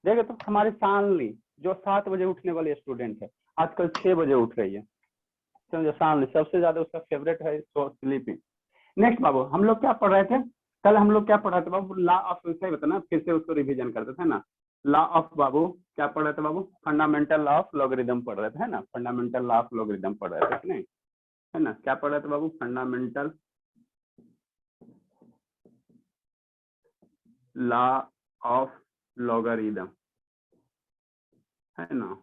देखो तो हमारी शानली जो 7 बजे उठने वाली स्टूडेंट है, आजकल 6 बजे उठ रही है, समझो। शानली सबसे ज्यादा उसका फेवरेट है सो स्लीपिंग। नेक्स्ट बाबू, हम लोग क्या पढ़ रहे थे कल? हम लोग क्या पढ़ रहे थे बाबू? लॉ ऑफ, सही बताना, फिर से उसको रिवीजन करते थे ना। लॉ ऑफ बाबू क्या पढ़ रहे थे बाबू? फंडामेंटल लॉ ऑफ लॉगरिदम पढ़ रहे थे, है ना। फंडामेंटल लॉ ऑफ लॉगरिदम पढ़ रहे थे कि नहीं, है ना। क्या पढ़ रहे थे बाबू? फंडामेंटल लॉ ऑफ लॉगरिदम, है ना।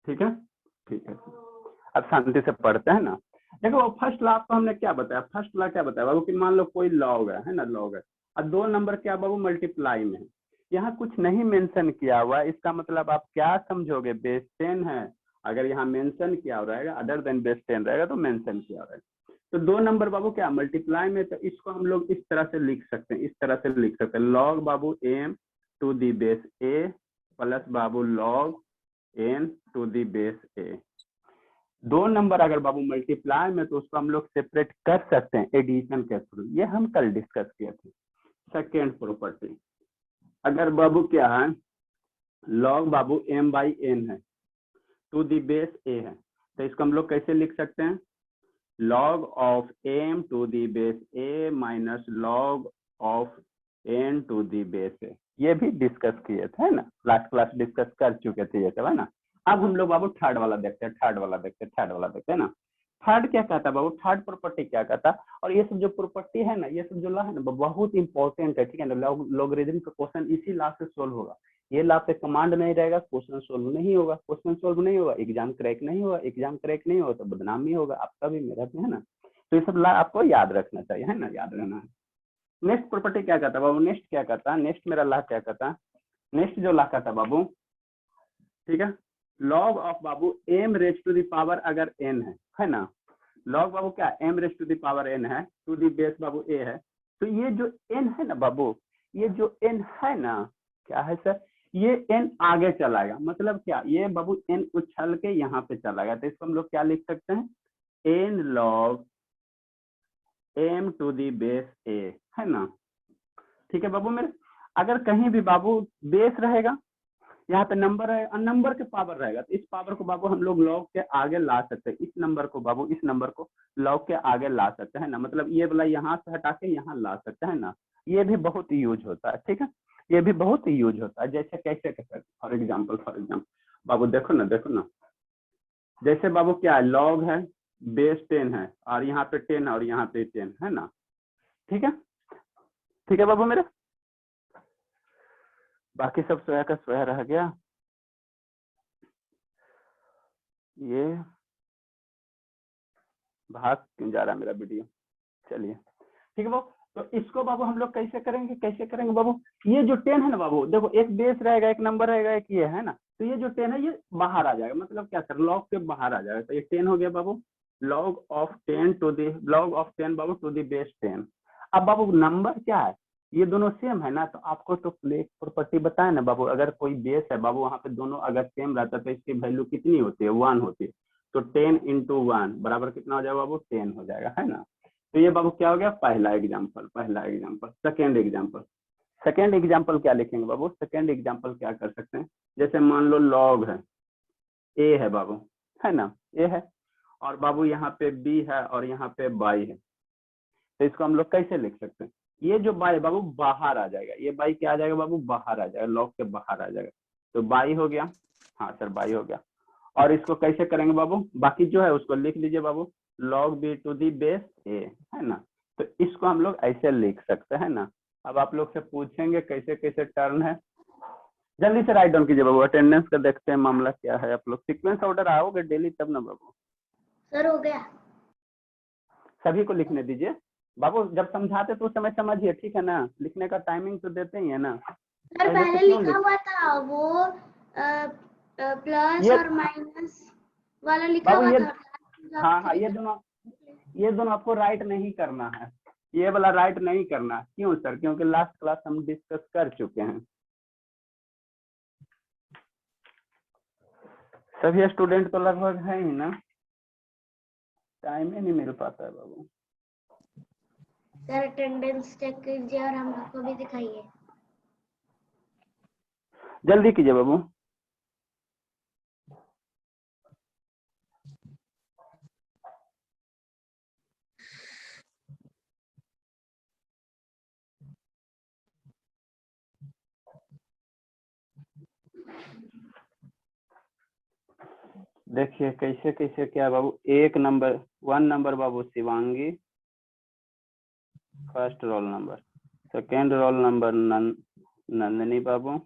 ठीक है, ठीक है। अब शांति से पढ़ते हैं ना। देखो फर्स्ट लॉ आपको हमने क्या बताया? फर्स्ट लॉ क्या बताया बाबू कि मान लो कोई लॉग है ना, लॉग है, और 2 नंबर क्या बाबू मल्टीप्लाई में है। यहाँ कुछ नहीं मेंशन किया हुआ, इसका मतलब आप क्या समझोगे? बेस 10 है। अगर यहाँ मेंशन किया हो रहेगा, अदर देन बेस 10 रहेगा तो मेंशन किया हो रहेगा। तो 2 नंबर बाबू क्या मल्टीप्लाई में, तो इसको हम लोग इस तरह से लिख सकते हैं, इस तरह से लिख सकते हैं, लॉग बाबू m to the base a plus बाबू log n to the base a। 2 number अगर बाबू मल्टीप्लाई में, तो उसको हम लोग सेपरेट कर सकते हैं एडिशन के थ्रू। ये हम कल डिस्कस किए थे। सेकेंड प्रॉपर्टी, अगर बाबू क्या है, लॉग बाबू m बाई n है टू दी बेस a है, तो इसको हम लोग कैसे लिख सकते हैं? Log of m to the base a minus log of n to the base a। ये भी डिस्कस किए थे, है ना, लास्ट क्लास डिस्कस कर चुके थे ये सब, है ना। अब हम लोग बाबू थर्ड वाला देखते हैं, थर्ड वाला देखते हैं, थर्ड वाला देखते हैं ना। थर्ड क्या कहता है बाबू? थर्ड प्रॉपर्टी क्या कहता है? और ये सब जो प्रॉपर्टी है ना, ये सब जो लॉ है ना, बहुत इंपॉर्टेंट है, ठीक है ना। लॉगरिथम का क्वेश्चन इसी लॉ से सोल्व होगा। ये लॉ पे कमांड नहीं रहेगा, क्वेश्चन सोल्व नहीं होगा, क्वेश्चन सोल्व नहीं होगा, एग्जाम क्रैक नहीं होगा, एग्जाम क्रैक नहीं होगा तो बदनामी होगा आपका भी मेरा भी, है ना। तो ये सब लॉ आपको याद रखना चाहिए, है ना, याद रहना है। नेक्स्ट प्रॉपर्टी क्या कहता है बाबू? नेक्स्ट क्या कहता है? नेक्स्ट मेरा लॉ क्या कहता है? नेक्स्ट जो लॉ कहता है बाबू, ठीक है, लॉग ऑफ बाबू m raise to the power अगर n है ना। लॉग बाबू क्या m raise to the power n है, टू दी बेस बाबू a है। तो ये जो n है ना बाबू, ये जो n है ना, क्या है सर? ये n आगे चलाएगा, मतलब क्या? ये बाबू n उछल के यहाँ पे चलाएगा, तो इसको हम लोग क्या लिख सकते हैं? n log m to the base a, है ना। ठीक है बाबू मेरे। अगर कहीं भी बाबू बेस रहेगा, यहाँ पे नंबर है और नंबर के पावर रहेगा, तो इस पावर को बाबू हम लोग लॉग के आगे ला सकते हैं। इस नंबर को बाबू, इस नंबर को लॉग के आगे ला सकते हैं ना, मतलब ये वाला यहाँ से हटा के यहाँ ला सकते हैं ना। ये भी बहुत यूज होता है, ठीक है, ये भी बहुत यूज होता है। जैसे कैसे कैसे, फॉर एग्जाम्पल बाबू देखो ना, देखो ना, जैसे बाबू क्या है, लॉग है, बेस 10 है, और यहाँ पे 10 और यहाँ पे 10 है ना। ठीक है, ठीक है बाबू मेरे। बाकी सब सोया का सोया रह गया। ये भाग क्यों जा रहा है मेरा वीडियो? चलिए ठीक है बाबू। तो इसको बाबू हम लोग कैसे करेंगे, कैसे करेंगे बाबू? ये जो 10 है ना बाबू, देखो एक बेस रहेगा, एक नंबर रहेगा, एक ये है ना। तो ये जो 10 है ये बाहर आ जाएगा, मतलब क्या सर? लॉग के बाहर आ जाएगा। तो ये 10 हो गया बाबू, log of 10 to the, log of 10 बाबू टू दी बेस 10। अब बाबू नंबर क्या है? ये दोनों सेम है ना, तो आपको तो प्लेट प्रॉपर्टी बताया ना बाबू, अगर कोई बेस है बाबू, वहां पे दोनों अगर सेम रहता है तो इसकी वैल्यू कितनी होती है? 1 होती है। तो 10 इंटू 1 बराबर कितना हो जाएगा बाबू? 10 हो जाएगा, है ना। तो ये बाबू क्या हो गया? पहला एग्जाम्पल, पहला example. Second example, second example क्या लिखेंगे बाबू? सेकेंड एग्जाम्पल क्या कर सकते हैं? जैसे मान लो लॉग है, ए है बाबू, है ना, ए है, और बाबू यहाँ पे बी है और यहाँ पे बाई है। तो इसको हम लोग कैसे लिख सकते हैं? ये जो बाई बाबू बाहर आ जाएगा, ये बाई क्या आ जाएगा बाबू? बाहर आ जाएगा, लॉग के बाहर आ जाएगा। तो बाई हो गया, हाँ सर बाई हो गया। और इसको कैसे करेंगे बाबू? बाकी जो है उसको लिख लीजिए बाबू, log B to the base A, है ना। तो इसको हम लोग ऐसे लिख सकते हैं ना। अब आप लोग से पूछेंगे कैसे कैसे टर्न है, जल्दी से राइट डाउन कीजिए बाबू। अटेंडेंस का देखते हैं मामला क्या है। आप लोग सीक्वेंस ऑर्डर आओगे डेली तब ना बाबू। सर हो गया। सभी को लिखने दीजिए बाबू, जब समझाते तो उस समय समझिए, ठीक है ना। लिखने का टाइमिंग तो देते ही है ना। सर पहले लिखा हुआ था वो प्लस और माइनस वाला लिखा हुआ था। हाँ हाँ, ये दोनों आपको राइट नहीं करना है, ये वाला राइट नहीं करना। क्यों सर? क्योंकि लास्ट क्लास हम डिस्कस कर चुके हैं। सभी स्टूडेंट तो लगभग है ही ना, टाइम ही नहीं मिल पाता है बाबू। सर अटेंडेंस चेक कीजिए और हम लोग को भी दिखाइए। जल्दी कीजिए बाबू। देखिए कैसे कैसे क्या बाबू। 1 नंबर बाबू Shivangi, first roll number. Second roll number Nandini बाबू।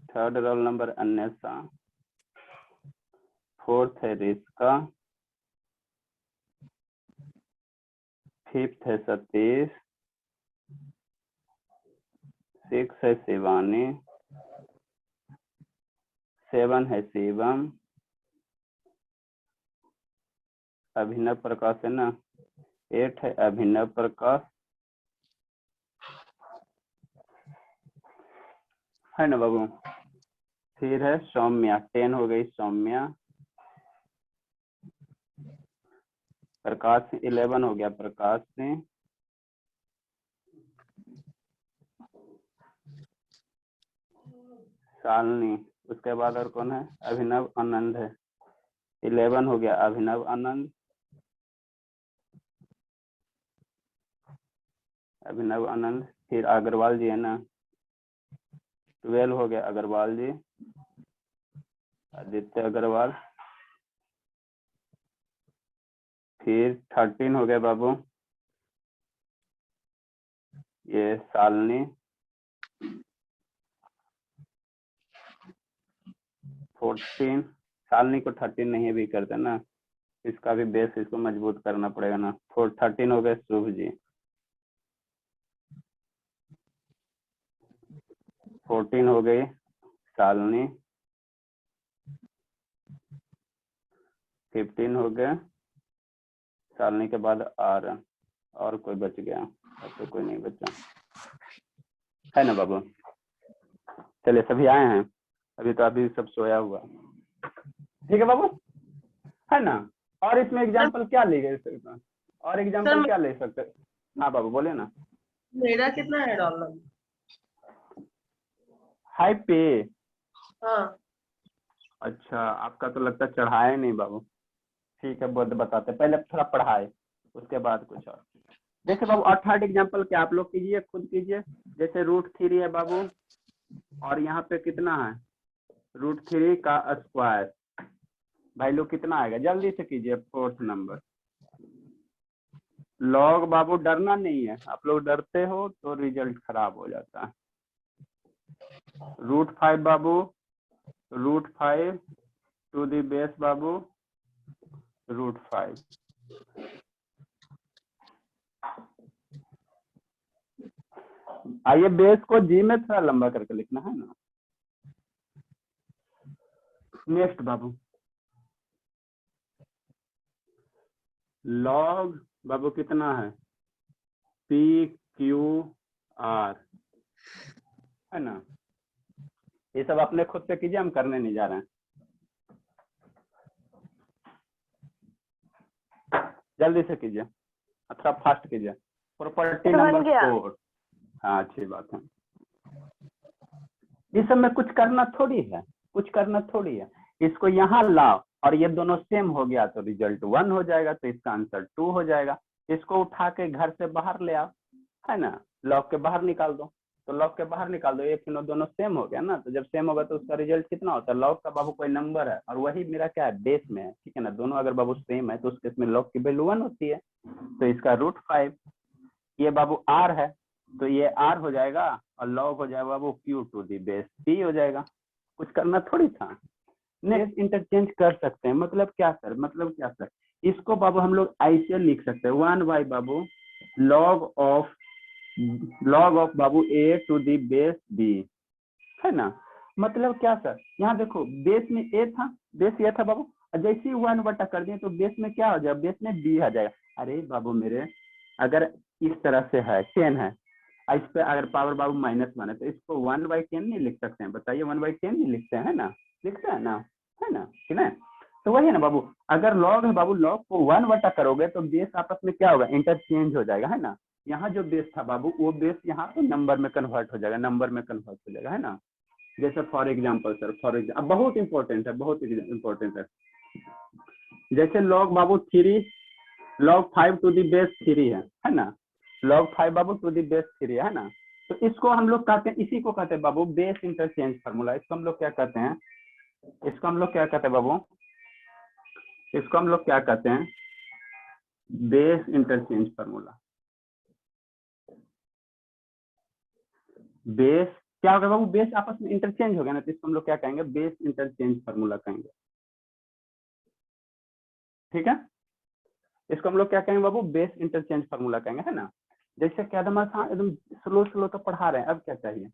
Third roll number Anvesha. Fourth है रिस्का। फिफ्थ है सतीश। सिक्स है शिवानी। 7 है शिवम। अभिनव प्रकाश है ना। 8 है अभिनव प्रकाश, है ना बाबू। फिर है सौम्या, 10 हो गई सौम्या। प्रकाश 11 हो गया प्रकाश सिंह। शालिनी, उसके बाद और कौन है? अभिनव आनंद है। 11 हो गया अभिनव आनंद। अभिनव आनंद। फिर अग्रवाल जी है ना। 12 हो गया अग्रवाल जी, आदित्य अग्रवाल। फिर 13 हो गए बाबू ये शालिनी। 14, शालिनी को 13 नहीं भी करते ना, इसका भी बेस इसको मजबूत करना पड़ेगा ना। 13 हो गए शुभ जी। 14 हो गई शालिनी। 15 हो गए शालिनी के बाद आर। और कोई बच गया? अब तो कोई नहीं बचा, है ना बाबू। चलिए सभी आए हैं, अभी तो अभी सब सोया हुआ। ठीक है बाबू, है ना। और इसमें एग्जाम्पल क्या ले गए? और एग्जाम्पल क्या ले सकते? हाँ बाबू बोले ना। मेरा कितना है डॉलर? हाई पे। हाँ। अच्छा, आपका तो लगता है चढ़ाए नहीं बाबू। ठीक है बताते, पहले थोड़ा पढ़ाए उसके बाद कुछ और। देखिए बाबू, और थर्ड एग्जाम्पल क्या आप लोग कीजिए, खुद कीजिए। जैसे √3 है बाबू, और यहाँ पे कितना है? √3 का स्क्वायर। भाई लोग कितना आएगा? जल्दी से कीजिए। Fourth number log. बाबू डरना नहीं है, आप लोग डरते हो तो रिजल्ट खराब हो जाता है। √5 बाबू, √5 टू द बेस बाबू √5। आइए बेस को जी में थोड़ा लंबा करके लिखना है ना। नेक्स्ट बाबू लॉग बाबू कितना है? PQR, है ना। ये सब अपने खुद से कीजिए, हम करने नहीं जा रहे हैं। जल्दी से कीजिए, अच्छा फास्ट कीजिए। Property number 4। हाँ अच्छी बात है। इस सब में कुछ करना थोड़ी है, कुछ करना थोड़ी है। इसको यहाँ लाओ और ये दोनों सेम हो गया तो रिजल्ट 1 हो जाएगा, तो इसका आंसर 2 हो जाएगा। इसको उठा के घर से बाहर ले आओ, है ना। लॉग के बाहर निकाल दो, तो लॉग के बाहर निकाल दो, ये तीनों दोनों सेम हो गया ना। तो जब सेम होगा तो उसका रिजल्ट कितना होता है? लॉग का बाबू कोई नंबर है और वही मेरा क्या है? बेस में है, ठीक है ना। दोनों अगर बाबू सेम है तो उस केस में लॉग की वैल्यू 1 होती है। तो इसका √5। ये बाबू R है तो ये R हो जाएगा और लॉग हो जाएगा बाबू Q to the base P हो जाएगा। कुछ करना थोड़ी था। नेक्स्ट इंटरचेंज कर सकते हैं। मतलब क्या सर? मतलब क्या सर? इसको बाबू हम लोग ऐसे लिख सकते हैं 1 बाबू लॉग ऑफ बाबू A to the base B, है ना। मतलब क्या सर? यहाँ देखो बेस में A था, बेस ये था बाबू, जैसे ही 1 बटा कर दिए तो बेस में क्या हो जाएगा? बेस में B आ जाएगा। अरे बाबू मेरे, अगर इस तरह से है 10 है, इस पे अगर पावर बाबू -1 है तो इसको 1/10 नहीं लिख सकते हैं? बताइए 1/10 नहीं लिखते हैं ना? लिखते हैं ना, है ना कि नहीं? तो वही है ना बाबू, अगर लॉग है बाबू, लॉग को 1 बटा करोगे तो बेस आपस में क्या होगा, इंटरचेंज हो जाएगा, है ना। यहाँ जो बेस था बाबू, वो बेस यहाँ पे नंबर में कन्वर्ट हो जाएगा, नंबर में कन्वर्ट हो जाएगा, है ना। जैसे for example sir, for example बहुत इंपॉर्टेंट है, बहुत इंपॉर्टेंट है। जैसे लॉग बाबू 3, log 5 टू दी बेस 3 है ना। log 5 बाबू टू दी बेस 3 है ना। तो इसको हम लोग कहते हैं, इसी को कहते हैं बाबू बेस इंटरचेंज फार्मूला। इसको हम लोग क्या कहते हैं, इसको हम लोग क्या कहते हैं बाबू, इसको हम लोग क्या कहते हैं, बेस इंटरचेंज फार्मूला। बेस क्या होगा बाबू, बेस आपस में इंटरचेंज हो गया ना, तो इसको हम लोग क्या कहेंगे, बेस इंटरचेंज फार्मूला कहेंगे। ठीक है, इसको हम लोग क्या कहेंगे बाबू, बेस इंटरचेंज फार्मूला कहेंगे, है ना। जैसे क्या एकदम स्लो स्लो तो पढ़ा रहे हैं, अब क्या चाहिए।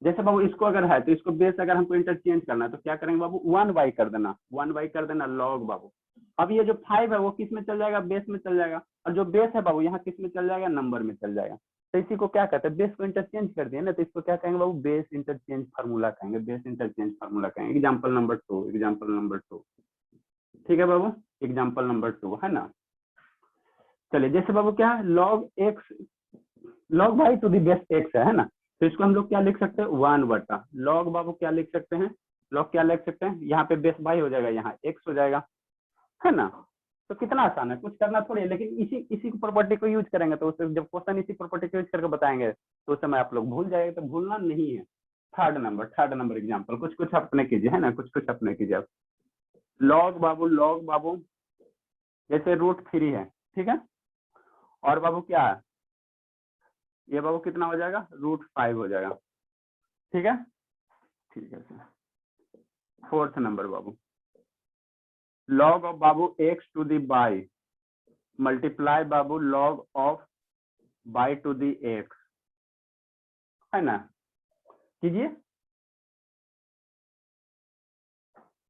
जैसे बाबू इसको अगर है तो इसको बेस अगर हमको इंटरचेंज करना है तो क्या करेंगे बाबू, 1 बाई कर देना, 1 बाई कर देना लॉग बाबू। अब ये जो 5 है वो किस में चल जाएगा, बेस में चल जाएगा, और जो बेस है बाबू यहाँ किस में चल जाएगा, नंबर में चल जाएगा। तो इसी को क्या कहते हैं, बेस को इंटरचेंज कर दिया ना, तो इसको क्या कहेंगे बाबू, बेस इंटरचेंज फार्मूला कहेंगे, बेस इंटरचेंज फार्मूला कहेंगे। एग्जाम्पल नंबर 2, एग्जाम्पल नंबर 2, ठीक है बाबू, एग्जाम्पल नंबर 2, है ना। चलिए जैसे बाबू क्या है, log x, log y to the base x है ना, तो इसको हम लोग क्या लिख सकते हैं, 1 बटा लॉग बाबू क्या लिख सकते हैं, लॉग क्या लिख सकते हैं, यहाँ पे बेस वाई हो जाएगा, यहाँ एक्स हो जाएगा, है ना। तो कितना आसान है, कुछ करना थोड़ी है, लेकिन इसी प्रॉपर्टी को यूज करेंगे तो उससे जब क्वेश्चन इसी प्रॉपर्टी को यूज करके बताएंगे तो उस समय आप लोग भूल जाएंगे, तो भूलना नहीं है। थर्ड नंबर एग्जाम्पल, कुछ कुछ अपने कीजिए, है ना, कुछ कुछ अपने कीजिए आप। लॉग बाबू जैसे √3 है, ठीक है, और बाबू क्या है, ये बाबू कितना हो जाएगा, √5 हो जाएगा, ठीक है। ठीक है सर, फोर्थ नंबर बाबू, लॉग ऑफ बाबू x to the y multiply बाबू log of y to the x, है ना। कीजिए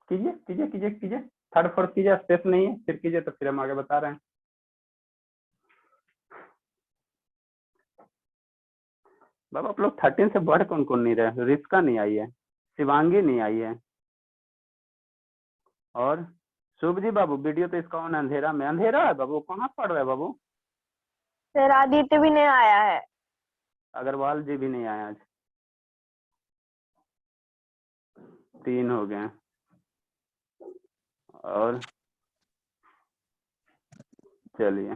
कीजिए कीजिए कीजिए कीजिए, थर्ड फोर्थ कीजिए, स्पेस नहीं है फिर कीजिए, तो फिर हम आगे बता रहे हैं। बाबा आप लोग 13 से बढ़ कौन कौन नहीं रहे, रिस्का नहीं आई है, शिवांगी नहीं आई है, और शुभ जी बाबू वीडियो तो इसका ऑन, अंधेरा में, अंधेरा है बाबू, कहाँ पढ़ रहे बाबू। सर आदित्य भी नहीं आया है, अग्रवाल जी भी नहीं आए आज, 3 हो गए, और चलिए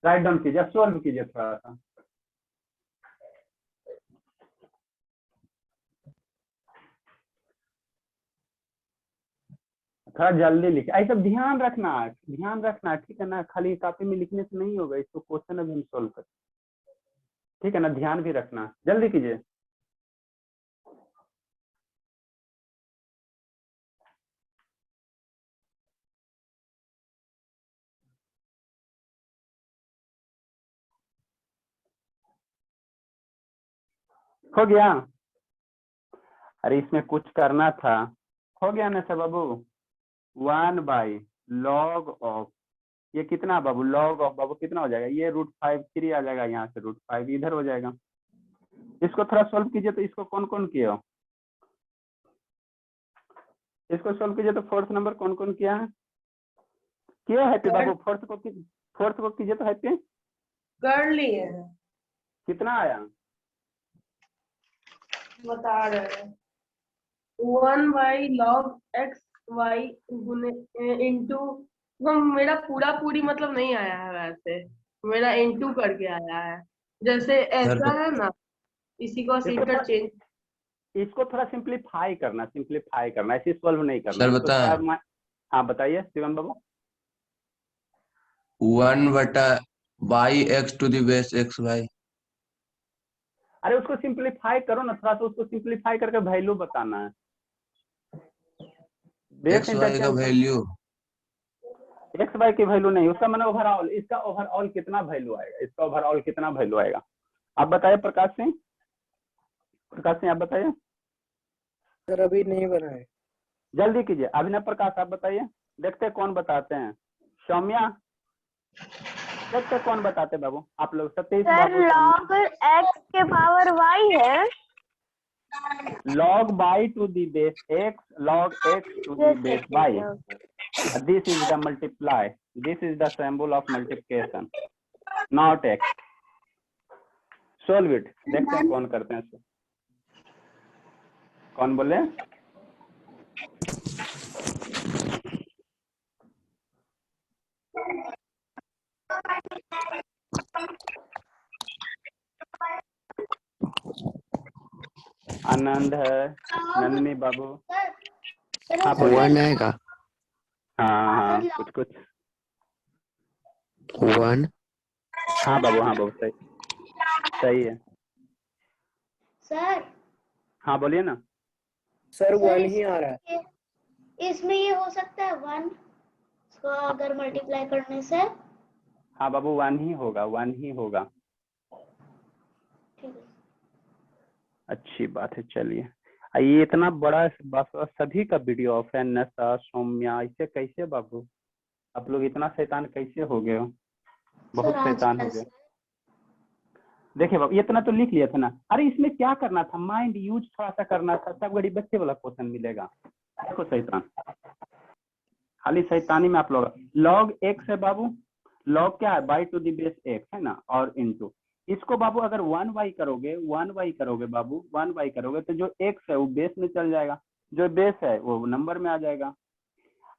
राइट डाउन कीजिए, सॉल्व कीजिए थोड़ा सा। थोड़ा जल्दी लिखे, ऐसा ध्यान रखना है, ठीक है ना, खाली कॉपी में लिखने से नहीं होगा, इसको क्वेश्चन अभी हम सॉल्व कर, ठीक है ना, ध्यान भी रखना, जल्दी कीजिए। हो गया, अरे इसमें कुछ करना था, हो गया ना sir Babu, 1 by log of, ये कितना बाबू, लॉग ऑफ बाबू कितना हो जाएगा, ये √5 3 आ जाएगा, यहाँ से √5 इधर हो जाएगा। इसको थोड़ा सॉल्व कीजिए, तो इसको कौन कौन किया हो, इसको सॉल्व कीजिए, तो फोर्थ नंबर कौन कौन किया है, किया हैप्पी बाबू, फोर्थ को कीजिए तो हैप्पी, कर लिए हैं, कितना आया, बता रहे हैं 1 बाई लॉग एक्स वाई गुने इंटू, मेरा पूरी मतलब नहीं आया है वैसे, मेरा इंटू करके आया है, जैसे ऐसा है ना, इसी को इंटरचेंज। इसको थोड़ा सिंप्लीफाई करना, ऐसे सॉल्व नहीं करना सर इसको बता, हाँ बताइए शिवम बाबू। 1 बटा y x to the base x y. अरे उसको सिंप्लीफाई करो ना थोड़ा सा, उसको सिंप्लीफाई करके वैल्यू बताना है, एक्स वाई का वैल्यू, एक्स वाई की वैल्यू नहीं, उसका मैंने ओवरऑल, इसका ओवरऑल कितना वैल्यू आएगा, इसका ओवरऑल कितना वैल्यू आएगा, आप बताइए प्रकाश सिंह, आप बताइए। सर अभी नहीं बना है, जल्दी कीजिए, अभिनव प्रकाश आप बताइए, देखते कौन बताते हैं, सौम्या देखते कौन बताते बाबू, आप लोग 27 सर बाबू, लॉग एक्स के पावर वाई है, log y to the base x, log x to the base y. This is the multiply. This is the symbol of multiplication, not x. Solve it. देखते हैं कौन करते हैं इसको. कौन बोले? आनंद है, नंदिनी बाबू. हाँ बोलिए. वन आएगा. हाँ कुछ कुछ. वन. हाँ बाबू सही सही है. सर हाँ बोलिए ना. सर सर, 1 ही आ रहा है. इसमें ये हो सकता है 1 इसको अगर मल्टीप्लाई करने से. हाँ बाबू 1 ही होगा, 1 ही होगा. ठीक है. अच्छी बात है. चलिए ये इतना बड़ा सभी का वीडियो ऑफ है. नशा सौम्या ऐसे कैसे बाबू आप लोग इतना शैतान कैसे हो गए हो? बहुत सर, आज शैतान हो कैसे? गए. देखिए बाबू इतना तो लिख लिया था ना. अरे इसमें क्या करना था, माइंड यूज थोड़ा सा करना था, सब गरीब बच्चे वाला क्वेश्चन मिलेगा. देखो शैतान, खाली शैतानी में आप लोग. लॉग एक्स है बाबू, लॉग क्या है, y to the base x है ना, और इनटू इसको बाबू अगर 1y करोगे बाबू 1y करोगे तो जो x है वो बेस में चल जाएगा, जो बेस है वो नंबर में आ जाएगा.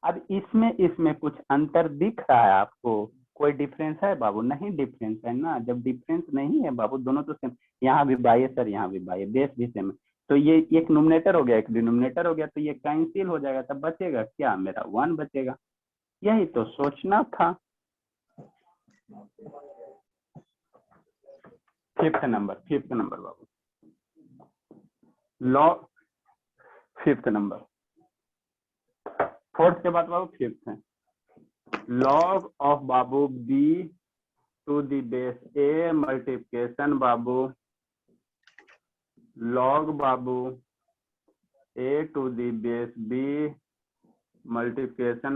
अब इसमें कुछ अंतर दिख रहा है आपको? कोई डिफरेंस है बाबू? नहीं डिफरेंस है ना. जब डिफरेंस नहीं है बाबू, दोनों तो सेम. यहाँ भी बाई है सर, यहाँ भी बाई है, बेस भी सेम है. तो ये एक नोमिनेटर हो गया, एक डिनोमिनेटर हो गया, तो ये कैंसिल हो जाएगा. तब बचेगा क्या, मेरा 1 बचेगा. यही तो सोचना था. फिफ्थ नंबर बाबू, लॉग फिफ्थ नंबर. फोर्थ के बाद बाबू फिफ्थ है. लॉग ऑफ बाबू b to the base a multiplication बाबू लॉग बाबू a to the base b multiplication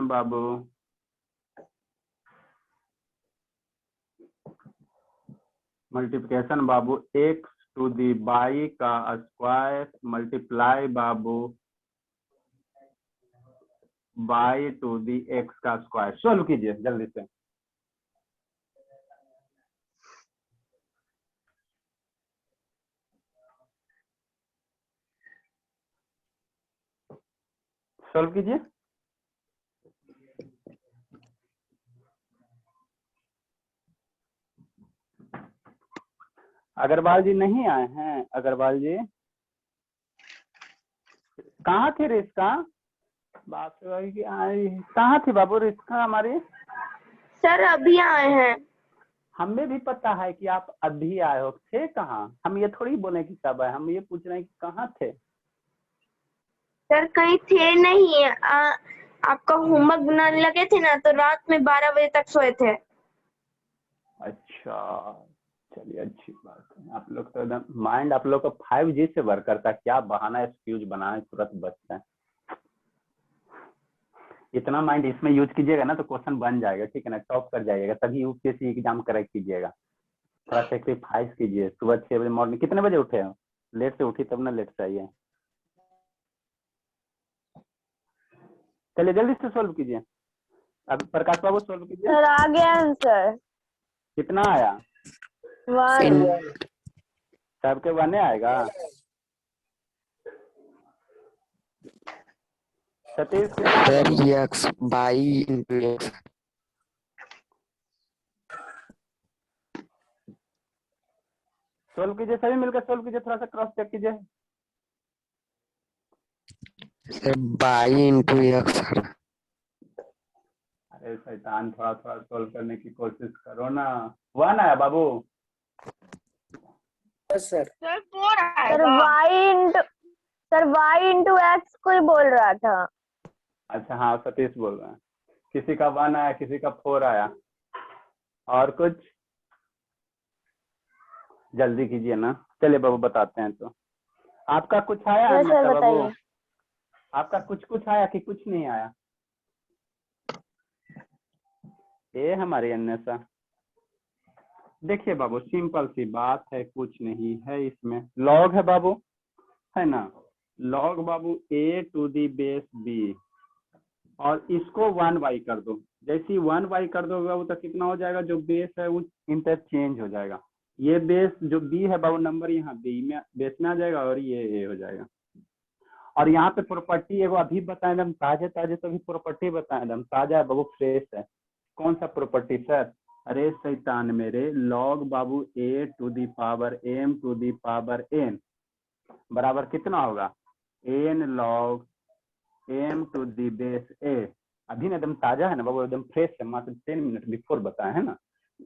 बाबू x टू दी y का स्क्वायर मल्टीप्लाई बाबू y टू दी x का स्क्वायर. सॉल्व कीजिए जल्दी से. सॉल्व कीजिए. अग्रवाल जी नहीं आए हैं? अग्रवाल जी कहाँ थे? रिस्का बात कहाँ थी बाबू? रिस्का हमारी सर अभी आए हैं. हमें भी पता है कि आप अभी आए हो. थे कहाँ? हम ये थोड़ी बोले कि कब आए, हम ये पूछ रहे हैं कि कहाँ थे. सर कहीं थे नहीं. आपका होमवर्क बनाने लगे थे ना, तो रात में 12 बजे तक सोए थे. अच्छा चलिए अच्छी बात है. आप लोग तो एकदम माइंड आप लोग का 5G से वर्क करता है. क्या बहाना एक्सक्यूज बनाए तुरंत बचता है. इतना माइंड इसमें यूज कीजिएगा ना तो क्वेश्चन बन जाएगा. ठीक है ना, टॉप कर जाइएगा. तभी यूपीएससी एग्जाम करेक्ट कीजिएगा. थोड़ा सेक्रीफाइस कीजिए. सुबह 6 बजे मॉर्निंग. कितने बजे उठे हो? लेट से उठी तब ना लेट से आइए. चलिए जल्दी से सोल्व कीजिए. अब प्रकाश बाबू सोल्व कीजिए. सर आ गया आंसर. कितना आया? 1. सबके 1 आएगा. Satish sir x by into x. Solve कीजिए, सभी मिलकर सोल्व कीजिए. थोड़ा सा क्रॉस चेक कीजिए. Sir by into x. अरे शैतान, थोड़ा थोड़ा सोल्व करने की कोशिश करो ना. 1 आया बाबू. Yes sir. Sir y into X कोई बोल रहा था. अच्छा हाँ सतीश बोल रहे हैं. किसी का 1 आया, किसी का 4 आया. और कुछ जल्दी कीजिए ना. चलिए बाबू बताते हैं. तो आपका कुछ आया यस सर बाबू? बताइए. आपका कुछ आया कि कुछ नहीं आया? ये हमारी अन्यसा. देखिए बाबू सिंपल सी बात है, कुछ नहीं है इसमें. लॉग है बाबू, है ना, लॉग बाबू a to the base b और इसको 1y कर दो। जैसे ही 1y कर दोगे बाबू तो कितना हो जाएगा, जो बेस है वो इंटरचेंज हो जाएगा। ये बेस जो b है बाबू नंबर यहाँ b में बेस में आ जाएगा और ये a हो जाएगा। और यहाँ पे प्रॉपर्टी एगो अभी बताए एकदम ताजे ताजे, तो अभी प्रॉपर्टी बताए एकदम ताजा है बाबू, फ्रेश है। कौन सा प्रॉपर्टी सर? अरे शैतान मेरे, लॉग बाबू a to the power m to the power n बराबर कितना होगा, n log m to the base a। अभी ना एकदम ताजा है ना बाबू, एकदम फ्रेश है, मात्र 10 मिनट बिफोर बताया है ना।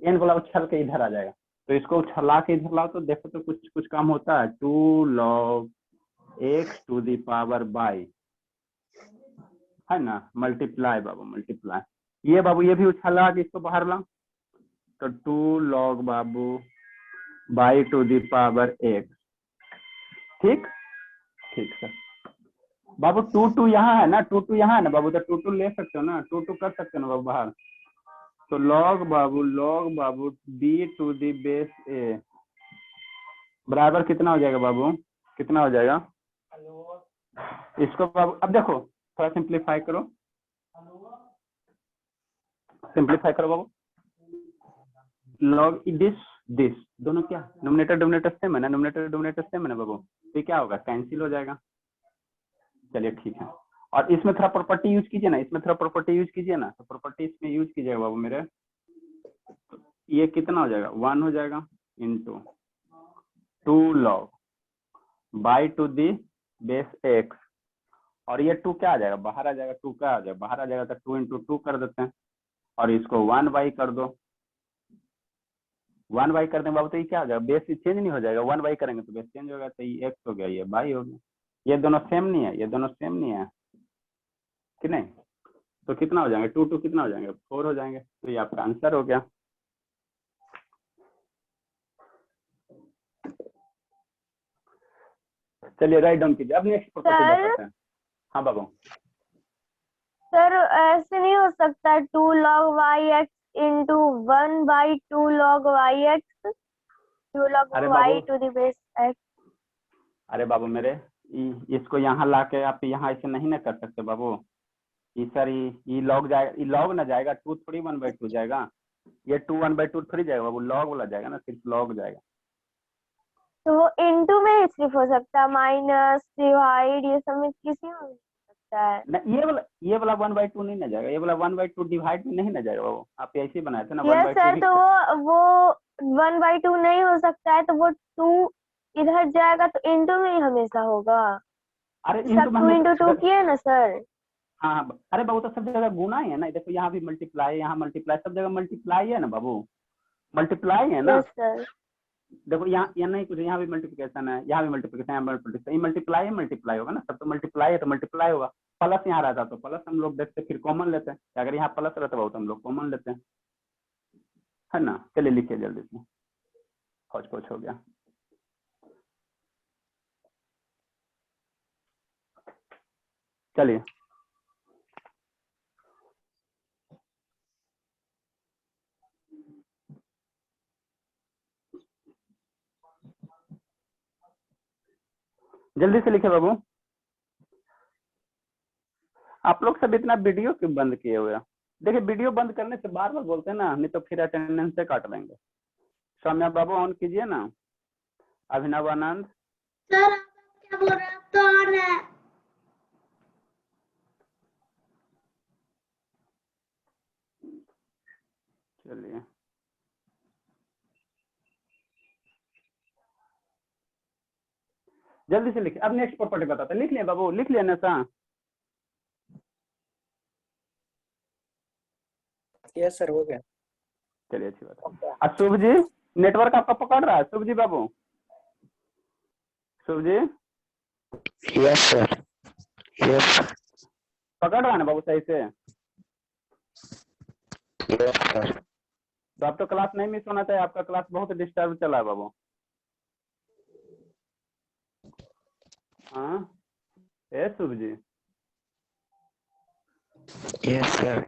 n वाला उछल के इधर आ जाएगा, तो इसको उछला के इधर लाओ तो देखो तो कुछ कुछ काम होता है। 2 log x to the power y है ना, मल्टीप्लाई बाबू मल्टीप्लाई, ये बाबू ये भी उछला के इसको बाहर लाओ तो 2 लॉग बाबू y to the power x। ठीक ठीक सर बाबू, 2 यहाँ है ना, 2 यहाँ है ना बाबू, तो 2 ले सकते हो ना, 2 कर सकते हो ना बाबू बाहर। तो लॉग बाबू b to the base a बराबर कितना हो जाएगा बाबू, कितना हो जाएगा? इसको बाबू अब देखो थोड़ा सिंप्लीफाई करो, सिंप्लीफाई करो बाबू। लॉग दिस दोनों क्या नोमिनेटर डोमिनेटर सेम है ना, नोमिनेटर डोमिनेटर सेम है ना बाबू, तो क्या होगा, कैंसिल हो जाएगा। चलिए ठीक है, और इसमें थोड़ा प्रॉपर्टी यूज कीजिए ना, इसमें थोड़ा प्रॉपर्टी यूज कीजिए ना, तो प्रॉपर्टी इसमें यूज कीजिएगा बाबू मेरे। तो ये कितना हो जाएगा, 1 हो जाएगा into 2 log y to the base x, और ये 2 क्या आ जाएगा, बाहर आ जाएगा, 2 क्या आ जाएगा, बाहर आ जाएगा, तो 2 इंटू 2 कर देते हैं, और इसको 1y कर दो। 1y कर देंगे बाबू तो ये क्या हो जाएगा, बेस चेंज नहीं हो जाएगा, 1y करेंगे तो बेस चेंज होगा, तो ये x हो गया, ये y हो गया। ये दोनों सेम नहीं है, ये दोनों सेम नहीं है कि नहीं, तो कितना हो जाएंगे, 2 कितना हो जाएंगे, 4 हो जाएंगे। तो ये आपका आंसर हो गया। चलिए राइट डाउन कीजिए, अब नेक्स्ट प्रॉपर्टी बताते हैं। हाँ बाबू सर ऐसे नहीं हो सकता 2 log y(x) into 1/2 log y(x), 2 log y to the base x। अरे बाबू मेरे, इसको यहाँ ला के आप यहाँ ऐसे नहीं ना कर सकते बाबू, ये सर ये लॉग जाएगा, ये लॉग ना जाएगा, 2 थोड़ी 1/2 जाएगा, ये 2 1/2 थोड़ी जाएगा बाबू, लॉग वाला जाएगा ना, सिर्फ लॉग जाएगा। तो वो इंटू में ही सिर्फ हो सकता है, माइनस डिवाइड ये सब में किसी में हो सकता है ना, ये वाला 1/2 नहीं ना जाएगा, ये वाला 1/2 डिवाइड में नहीं ना जाएगा बाबू, आप ऐसे ही बनाए थे ना। यस सर, तो वो 1/2 नहीं हो सकता है, तो वो 2 इधर जाएगा तो इंटू में ही हमेशा होगा। अरे सब 2 इंटू 2 किए ना सर। हाँ अरे बाबू तो सब जगह गुना ही है ना, देखो यहाँ भी मल्टीप्लाई, यहाँ मल्टीप्लाई, सब जगह मल्टीप्लाई है ना बाबू, मल्टीप्लाई है ना। Yes sir. देखो यहाँ नहीं कुछ, यहाँ भी मल्टीप्लिकेशन है, यहाँ भी मल्टीप्लिकेशन, यहाँ मल्टीप्लिकेशन, ये मल्टीप्लाई है, मल्टीप्लाई होगा ना, सब तो मल्टीप्लाई है तो मल्टीप्लाई होगा। प्लस यहाँ रहता तो प्लस हम लोग देखते फिर कॉमन लेते हैं, अगर यहाँ प्लस रहता बाबू तो हम लोग कॉमन लेते हैं, है ना। चलिए लिखिए जल्दी से, हौच पौच हो गया। चलिए जल्दी से लिखे बाबू। आप लोग सब इतना वीडियो क्यों बंद किए हुए हैं? देखिए वीडियो बंद करने से बार बार बोलते हैं ना, नहीं तो फिर अटेंडेंस से काट लेंगे। सौम्या बाबू ऑन कीजिए ना। अभिनव आनंद सर आप क्या बोल रहे हैं, आप तो ऑन है। चलिए जल्दी से लिखिए, अब नेक्स्ट प्रॉपर्टी बताते हैं। लिख लिया बाबू, लिख लिया ना सा? यस सर, हो गया। चलिए अच्छी बात है। अब शुभ जी, नेटवर्क आपका पकड़ रहा है? शुभ जी बाबू, शुभ जी यस सर, यस पकड़ रहा है ना बाबू सही से? Yes sir. तो अब तो क्लास नहीं मिस होना चाहिए, आपका क्लास बहुत डिस्टर्ब चला है बाबू। हाँ ए शुभ जी, यस सर।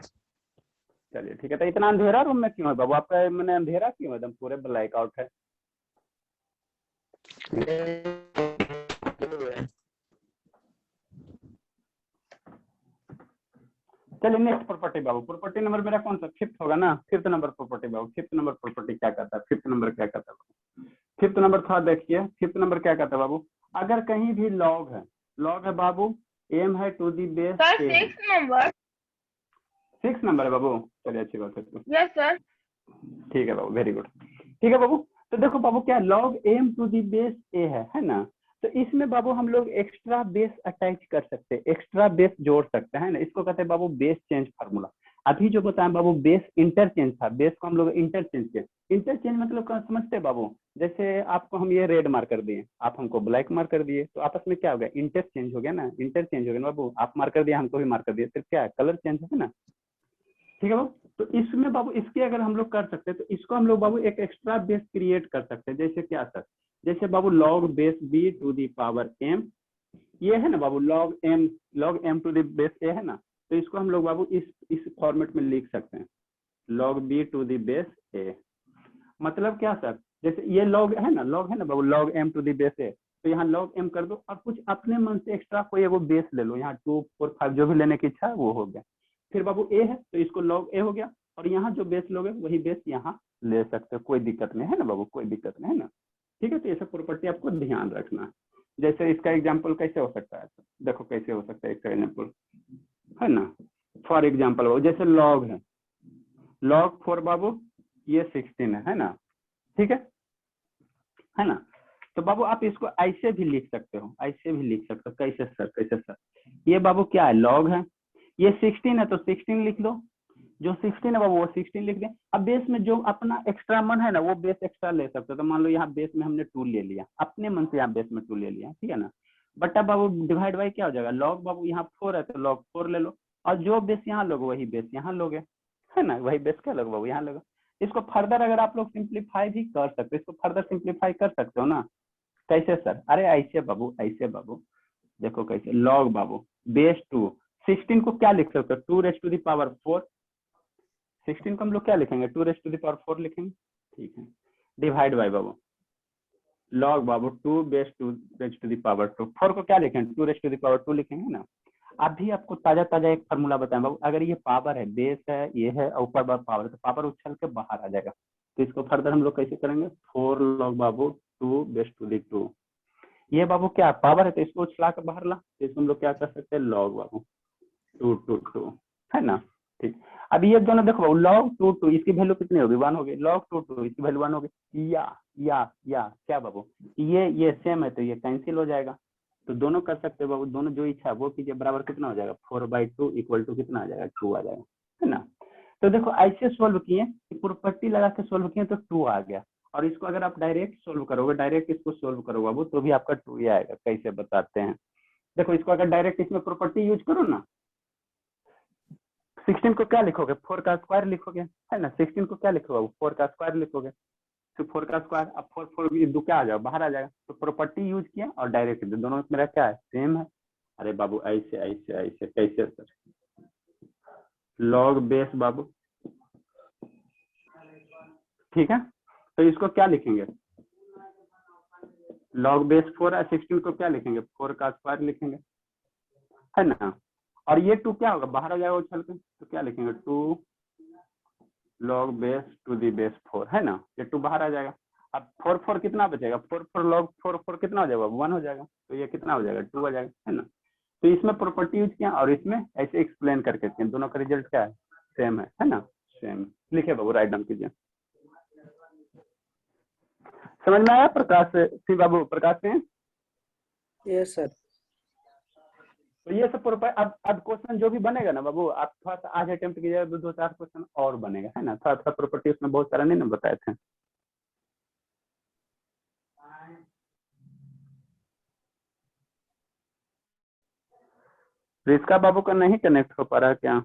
चलिए ठीक है। तो इतना अंधेरा रूम में क्यों है बाबू आपका, मैंने अंधेरा क्यों है, एकदम पूरे ब्लैक आउट है? चलिए नेक्स्ट प्रॉपर्टी बाबू, प्रॉपर्टी नंबर मेरा कौन सा, फिफ्थ होगा ना, फिफ्थ नंबर प्रॉपर्टी बाबू। फिफ्थ नंबर प्रॉपर्टी क्या कहता है, फिफ्थ नंबर क्या कहता है, फिफ्थ नंबर थोड़ा देखिए, फिफ्थ नंबर क्या कहता है बाबू, अगर कहीं भी लॉग है बाबू, एम है टू दी बेस सर ए है। 6 नंबर। 6 नंबर है बाबू, चलिए अच्छी बात है तो। Yes sir. ठीक है बाबू, वेरी गुड। ठीक है बाबू, तो देखो बाबू क्या log M to the base A है ना, तो इसमें बाबू हम लोग एक्स्ट्रा बेस अटैच कर सकते हैं, एक्स्ट्रा बेस जोड़ सकते हैं ना, इसको कहते हैं बाबू बेस चेंज फार्मूला। अभी जो बताएं बाबू बेस इंटरचेंज था, बेस को हम लोग इंटरचेंज किए। इंटरचेंज मतलब क्या समझते हैं बाबू, जैसे आपको हम ये रेड मार्क कर दिए, आप हमको ब्लैक मार्क कर दिए, तो आपस में क्या हो गया, इंटरचेंज हो गया ना, इंटरचेंज हो गया ना बाबू, आप मार्क कर दिए हमको भी मार्क कर दिए, फिर क्या है, कलर चेंज है ना। ठीक है बाबू, तो इसमें बाबू इसके अगर हम लोग कर सकते हैं तो इसको हम लोग बाबू एक एक्स्ट्रा बेस क्रिएट कर सकते हैं, जैसे क्या सर, जैसे बाबू log base B to the power M, ये है ना बाबू log M to the base A है ना, तो इसको हम लोग बाबू इस फॉर्मेट में लिख सकते हैं, log B to the base A. मतलब क्या सर, जैसे ये लॉग है ना बाबू, log M to the base A, तो यहाँ लॉग एम कर दो और कुछ अपने मन से एक्स्ट्रा कोई वो बेस ले लो, यहाँ 2 4 5 जो भी लेने की इच्छा है वो हो गया। फिर बाबू ए है तो इसको लॉग ए हो गया, और यहाँ जो बेस लोगे वही बेस यहाँ ले सकते हो, कोई दिक्कत नहीं है ना बाबू, कोई दिक्कत नहीं है ना। ठीक है, तो ये सब प्रॉपर्टी आपको ध्यान रखना है। जैसे इसका एग्जाम्पल कैसे हो सकता है, देखो कैसे हो सकता है इसका एग्जाम्पल, है ना। फॉर एग्जाम्पल बाबू जैसे लॉग है, लॉग 4 बाबू ये 16 है ना, ठीक है ना। तो बाबू आप इसको ऐसे भी लिख सकते हो, ऐसे भी लिख सकते हो, कैसे सर, कैसे सर, ये बाबू क्या है, लॉग है, ये 16 है तो 16 लिख लो, जो 16 है बाबू वो 16 लिख दें। अब बेस में जो अपना एक्स्ट्रा मन है ना वो बेस एक्स्ट्रा ले सकते हो, तो मान लो यहाँ बेस में हमने 2 ले लिया, अपने मन से यहाँ बेस में 2 ले लिया, ठीक है ना। बट अब बाबू डिवाइड बाई क्या हो जाएगा, लॉग बाबू यहाँ 4 है तो लॉग 4 ले लो, और जो बेस यहाँ लोगे वही बेस यहाँ लोगे, है ना, वही बेस क्या लोगे बाबू यहाँ लोगे। इसको फर्दर अगर आप लोग सिंप्लीफाई भी कर सकते हो, इसको फर्दर सिंप्लीफाई कर सकते हो ना, कैसे सर, अरे ऐसे बाबू, ऐसे बाबू देखो कैसे, लॉग बाबू बेस 2, 16 को क्या लिख सकते हो, 2 रेज टू द पावर 4, 16 को हम लोग क्या लिखेंगे, 2 रेज टू द पावर 4 लिखेंगे, ठीक है। डिवाइड बाय बाबू लॉग बाबू 2 base 2 raise to the power 2, 4 को क्या लिखेंगे, 2 रेज टू द पावर 2 लिखेंगे ना। अभी आपको ताजा ताजा एक फार्मूला बताएं बाबू, अगर ये पावर है, बेस है, ये है, ऊपर पावर है, तो पावर उछल के बाहर आ जाएगा, तो इसको फर्दर हम लोग कैसे करेंगे, 4 लॉग बाबू 2 बेस टू द 2, ये बाबू क्या पावर है तो इसको उछला के बाहर ला, तो इसको हम लोग क्या कर सकते हैं, लॉग बाबू 2 2 2, है ना। ठीक, अब ये दोनों देखो लॉग 2 2 इसकी वैल्यू कितनी होगी, 1 होगी, लॉग 2 2 इसकी वैल्यू 1 होगी, या क्या बाबू, ये सेम है तो ये कैंसिल हो जाएगा, तो दोनों कर सकते हो बाबू, दोनों जो इच्छा है वो कीजिए, बराबर कितना हो जाएगा, 4/2 इक्वल टू कितना आ जाएगा, 2 आ जाएगा, है ना। तो देखो ऐसे सोल्व किए, प्रॉपर्टी लगा के सोल्व किए तो 2 आ गया, और इसको अगर आप डायरेक्ट सोल्व करोगे, डायरेक्ट इसको सोल्व करोगे बाबू तो भी आपका 2 ही आएगा, कैसे बताते हैं। देखो इसको अगर डायरेक्ट इसमें प्रॉपर्टी यूज करो ना, 16 को क्या लिखोगे, 4 का स्क्वायर लिखोगे, है ना, 16 को क्या लिखोगे, 4 का स्क्वायर लिखोगे, तो 4 का स्क्वायर, अब 4 4 दो क्या आ जाएगा, बाहर आ जाएगा, तो प्रॉपर्टी यूज किया और डायरेक्ट दोनों मेरा क्या है, सेम है। अरे बाबू ऐसे ऐसे ऐसे कैसे सर, लॉग बेस बाबू, ठीक है, तो इसको क्या लिखेंगे, लॉग बेस 4 है, 16 को क्या लिखेंगे, 4 का स्क्वायर लिखेंगे, है ना, और ये 2 क्या होगा, बाहर आ जाएगा उछल के, तो क्या लिखेंगे, 2 log base to the base 4, है ना, ये 2 बाहर आ जाएगा। अब 4 4 कितना बचेगा, 4 4 लॉग 4 4 कितना हो जाएगा, 1 हो जाएगा, तो ये कितना हो जाएगा, 2 आ जाएगा, है ना। तो इसमें प्रॉपर्टी यूज किया और इसमें ऐसे एक्सप्लेन करके किया, दोनों का रिजल्ट क्या है, सेम है ना, सेम। लिखे बाबू, राइट डाउन कीजिए। समझ में आया प्रकाश सिंह बाबू, प्रकाश सिंह, यस सर। तो ये सब अब क्वेश्चन जो भी बनेगा ना बाबू, आप थोड़ा सा आज अटेम्प्ट कीजिएगा, 2 4 क्वेश्चन और बनेगा, है ना, थोड़ा सा प्रॉपर्टी उसमें बहुत सारा नहीं ना बताए थे। रिस्का बाबू का नहीं कनेक्ट हो पा रहा है क्या,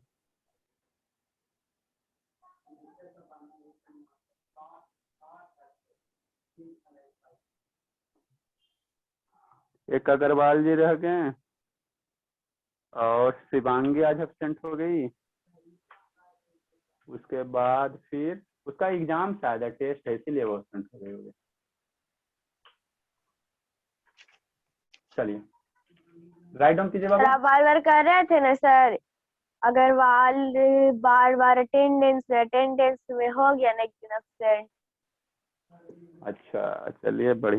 एक अग्रवाल जी रह गए और शिवांगी आज एब्सेंट हो गई, उसके बाद फिर उसका एग्जाम शायद है, टेस्ट है, इसीलिए वो एब्सेंट हो गई होगी। चलिए राइट डाउन कीजिए बाबू। आप बार बार कर रहे थे ना सर, अग्रवाल बार बार अटेंडेंस में हो गया नेगेटिव एब्सेंट। अच्छा चलिए बढ़िया।